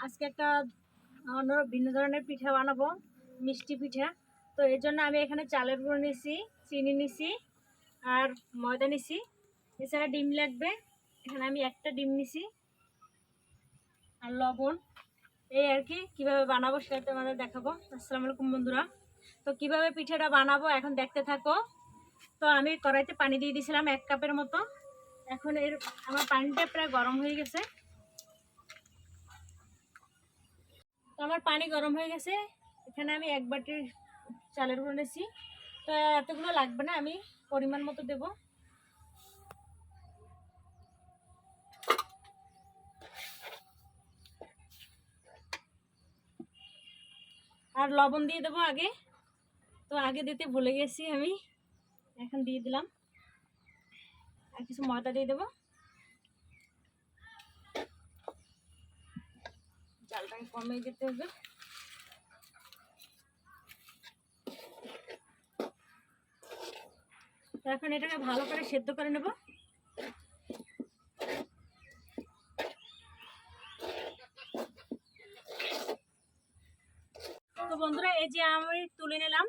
আজকে একটা অন্য ভিন্ন ধরনের পিঠা বানাবো, মিষ্টি পিঠা। তো এর জন্য আমি এখানে চালের গুঁড়ো নিছি, চিনি নিছি আর ময়দা নিছি, এছাড়া ডিম লাগবে। এখানে আমি একটা ডিম নিছি আর লবণ। এই আর কি, কীভাবে বানাবো সেটা তোমাদের দেখাবো। আসসালামু আলাইকুম বন্ধুরা। তো কিভাবে পিঠাটা বানাবো এখন দেখতে থাকো। তো আমি কড়াইতে পানি দিয়ে দিয়েছিলাম 1 কাপের মতো। এখন আমার পানিটা প্রায় গরম হয়ে গেছে। তো আমার পানি গরম হয়ে গেছে। এখানে আমি 1 বাটির চালের গুঁড়ো নিয়েছি। তো এতগুলো লাগবে না, আমি পরিমাণ মতো দেব। আর লবণ দিয়ে দেবো আগে, তো আগে দিতে ভুলে গেছি আমি, এখন দিয়ে দিলাম। আর কিছু ময়দা দিয়ে দেবো। জালটাকে কমিয়ে দিতে হবে। তো এখন এটাকে ভালো করে সেদ্ধ করে নেব। তো বন্ধুরা, এই যে আমি তুলে নিলাম।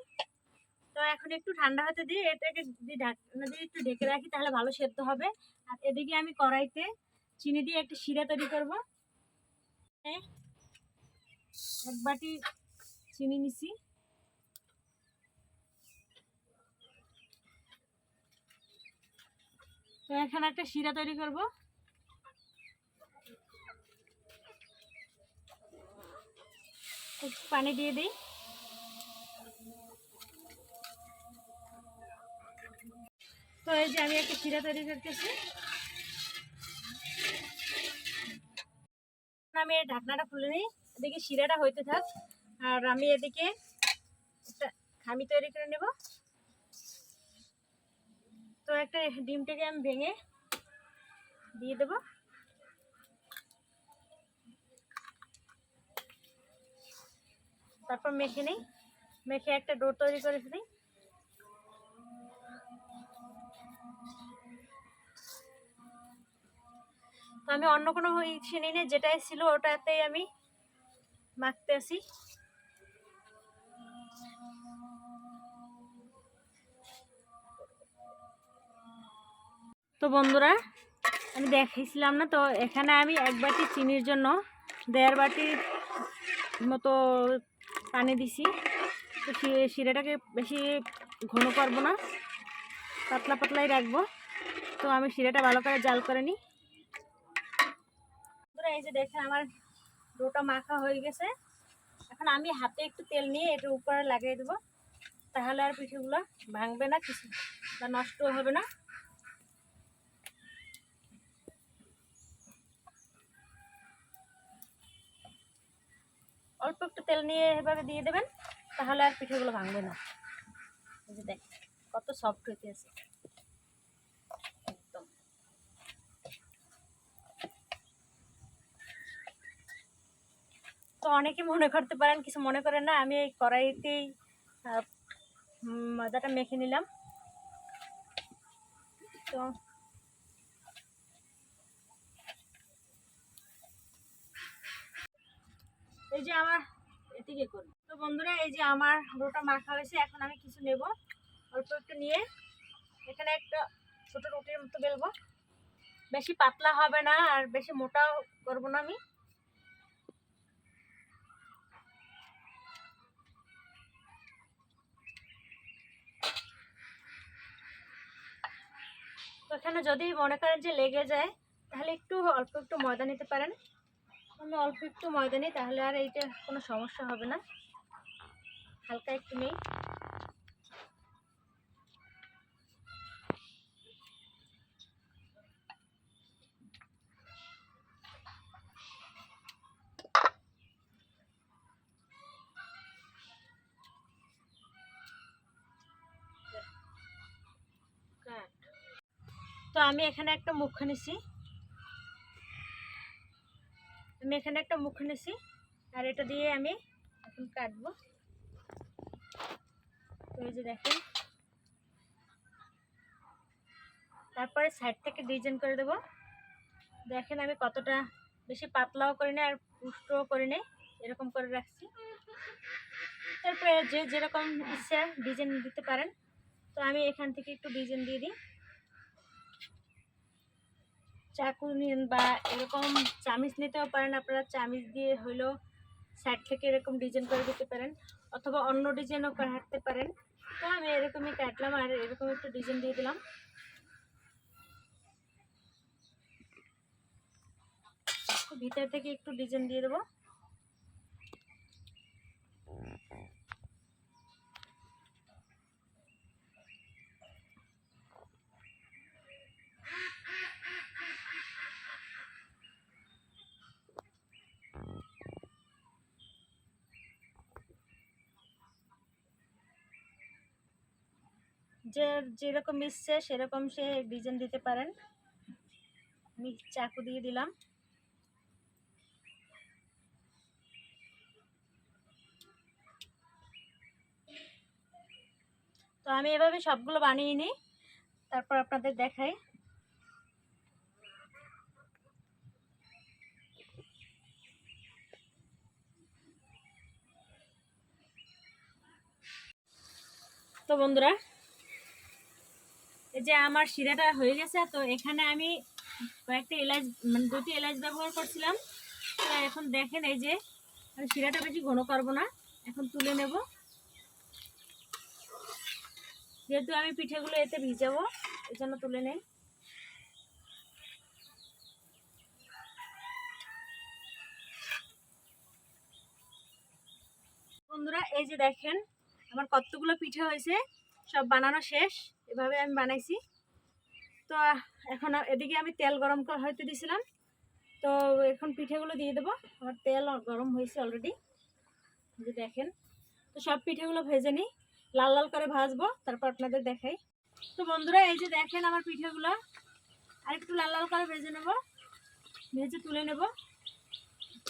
তো এখন একটু ঠান্ডা হতে দিয়ে এটাকে যদি ঢাকনা দিয়ে একটু ঢেকে রাখি তাহলে ভালো সেদ্ধ হবে। আর এদিকে আমি কড়াইতে চিনি দিয়ে একটা শিরা তৈরি করব। 1 বাটি চিনি নিছি। তো এখানে একটা শিরা তৈরি করব। একটু পানি দিয়ে দিই। তো এই যে আমি একটা শিরা তৈরি করতেছি। আমি এই ঢাকনাটা খুলে নিই, এদিকে শিরাটা হইতে থাক আর আমি এদিকে একটা খামি তৈরি করে নেব। তো একটা ডিমটাকে আমি ভেঙে দিয়ে দেব। তারপর মেখে নিই, মেখে একটা ডো তৈরি করে ফেলি। তো আমি অন্য কোনো ইসে নিই না, যেটাই ছিল ওটাতেই আমি মাখতে আসি। তো বন্ধুরা, আমি দেখাইছিলাম না, তো এখানে আমি 1 বাটি চিনির জন্য 1.5 বাটির মতো পানি দিছি। তো শিরাটাকে বেশি ঘন করবো না, পাতলা পাতলাই রাখবো। তো আমি শিরাটা ভালো করে জাল করে নিই। এই যে দেখেন আমার ডোটা মাখা হয়ে গেছে। এখন আমি হাতে একটু তেল নিয়ে এটার উপরে লাগিয়ে দেবো, তাহলে আর পিঠেগুলো ভাঙবে না, কিছু বা নষ্ট হবে না। অল্প একটু তেল নিয়ে এভাবে দিয়ে দেবেন, তাহলে আর পিঠেগুলো ভাঙবে না। এই যে দেখ কত সফট হইতে আছে একদম। তো অনেকে মনে করতে পারেন, কিছু মনে করেন না, আমি এই কড়াইতেই ময়দাটা মেখে নিলাম। তো এই যে আমার এদিকে করি। তো বন্ধুরা, এই যে আমার ডোটা মাখা হয়েছে। এখন আমি কিছু নেব, অল্প একটু নিয়ে এখানে একটা ছোট রুটির মতো বেলবো। বেশি পাতলা হবে না আর বেশি মোটাও করবো না আমি। তো এখানে যদি মনে করেন যে লেগে যায়, তাহলে একটু অল্প একটু ময়দা নিতে পারেন। আমি অল্প একটু ময়দা নিই, তাহলে আর এইটা কোনো সমস্যা হবে না। হালকা একটু নেই। তো আমি এখানে একটা মুখ নিছি, আর এটা দিয়ে আমি এখন কাটবো। তো এই যে দেখেন, তারপরে সাইড থেকে ডিজাইন করে দেব। দেখেন আমি কতটা বেশি পাতলাও করে নেই আর পুষ্টও করে নেই, এরকম করে রাখছি। তারপরে যে যেরকম ইচ্ছা ডিজাইন দিতে পারেন। তো আমি এখান থেকে একটু ডিজাইন দিয়ে দিই। চাকু নিন বা এরকম চামিচ নিতেও পারেন আপনারা, চামিচ দিয়ে হইলেও সাইড থেকে এরকম ডিজাইন করে দিতে পারেন, অথবা অন্য ডিজাইনও কাটতে পারেন। তো আমি এরকমই কাটলাম আর এরকম একটু ডিজাইন দিয়ে দিলাম। ভিতর থেকে একটু ডিজাইন দিয়ে দেবো। যে যেরকম ইচ্ছে সেরকম সে ডিজাইন দিতে পারেন। আমি চাকু দিয়ে দিলাম। তো আমি এভাবে সবগুলো বানিয়ে নিই, তারপর আপনাদের দেখাই। তো বন্ধুরা, এই যে আমার শিরাটা হয়ে গেছে। তো এখানে আমি কয়েকটা এলাচ মানে 2টি এলাচ ব্যবহার করছিলাম। তো এখন দেখেন এই যে আমি শিরাটা বেশি ঘন করবো না, এখন তুলে নেব। যেহেতু আমি পিঠেগুলো এতে ভিজাবো এই জন্য তুলে নেই। বন্ধুরা এই যে দেখেন আমার কতগুলো পিঠে হয়েছে, সব বানানো শেষ। এভাবে আমি বানাইছি। তো এখন এদিকে আমি তেল গরম হইতে দিয়েছিলাম। তো এখন পিঠেগুলো দিয়ে দেবো। আমার তেল গরম হয়েছে অলরেডি, যে দেখেন। তো সব পিঠেগুলো ভেজে নিই, লাল লাল করে ভাজবো, তারপর আপনাদের দেখাই। তো বন্ধুরা এই যে দেখেন আমার পিঠেগুলো আর একটু লাল লাল করে ভেজে নেব, ভেজে তুলে নেব,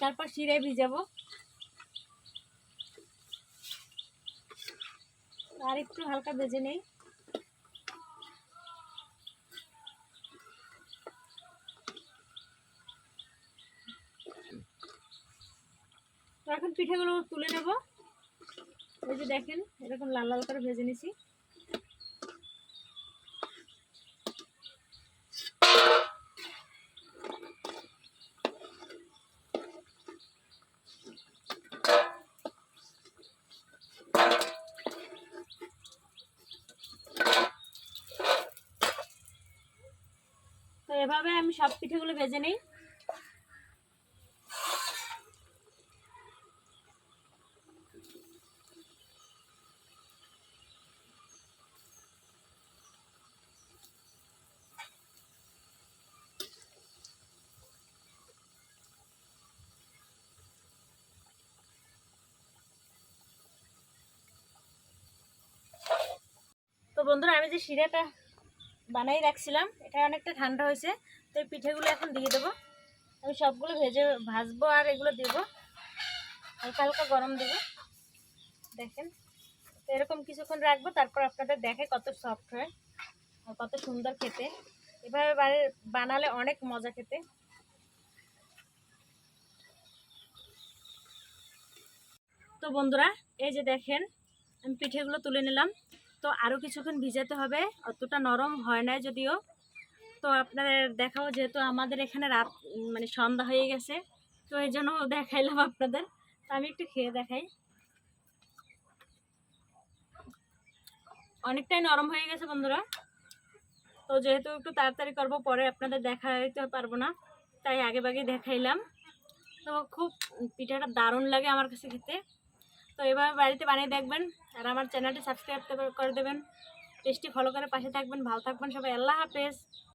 তারপর শিরায় ভিজাবো। আর একটু হালকা ভেজে নেই। তো এখন পিঠেগুলো তুলে নেব। এই যে দেখেন এরকম লাল লাল করে ভেজে নিছি। তো এভাবে আমি সব পিঠেগুলো ভেজে নিই। তো বন্ধুরা আমি যে শিরাটা বানাই রাখছিলাম এটা অনেকটা ঠান্ডা হয়েছে। তো এই পিঠেগুলো এখন দিয়ে দেবো। আমি সবগুলো ভাজবো আর এগুলো দেবো, হালকা হালকা গরম দেবো। দেখেন তো এরকম কিছুক্ষণ রাখবো, তারপর আপনাদের দেখে কত সফট হয় আর কত সুন্দর খেতে। এভাবে বানালে অনেক মজা খেতে। তো বন্ধুরা এই যে দেখেন আমি পিঠেগুলো তুলে নিলাম। তো আরও কিছুক্ষণ ভিজাতে হবে, অতটা নরম হয় না যদিও। তো আপনাদের দেখাও, যেহেতু আমাদের এখানে রাত মানে সন্ধ্যা হয়ে গেছে, তো এই জন্য দেখাইলাম আপনাদের। তো আমি একটু খেয়ে দেখাই। অনেকটাই নরম হয়ে গেছে বন্ধুরা। তো যেহেতু একটু তাড়াতাড়ি করবো, পরে আপনাদের দেখাইতে পারবো না, তাই আগে ভাগে দেখাইলাম। তো খুব পিঠাটা দারুণ লাগে আমার কাছে খেতে। তো এভাবে বাড়িতে বানিয়ে দেখবেন আর আমার চ্যানেলটি সাবস্ক্রাইব করে দেবেন, পেজটি ফলো করে পাশে থাকবেন। ভালো থাকবেন সবাই, আল্লাহ হাফেজ।